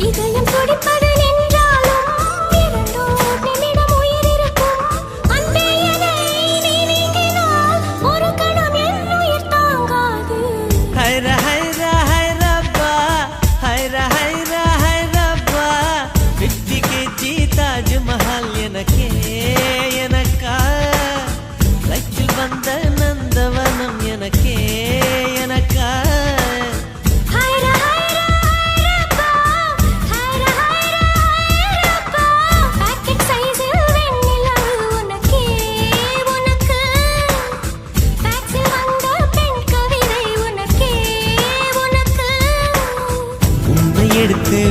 இதயம் துடிப்பது நின்றாலும் இரண்டோர் நிமிடம் உயிர் இருக்கும். அன்பே என்னை நீ நீங்கினால் ஒரு கணம் என் உயிர் தாங்காது. ஹைரா ஹைரா ஹைரப்பா ஹைரா ஹைரா ஹைரப்பா 50 kg தாஜ்மஹால் எனக்கே எனக்கா ரயில் வந்த நந்தவனம் எனக்கே எனக்கா ஹைரா ஹைரா ஹைரப்பா ஹைரா ஹைரா ஹைரப்பா பாக்கெட் சைஸில் வெண்ணிலவு உனக்கே உனக்கு பேக்ஸில் வந்த பெண் கவிதை உனக்கே உனக்கு உன்னை எடுத்து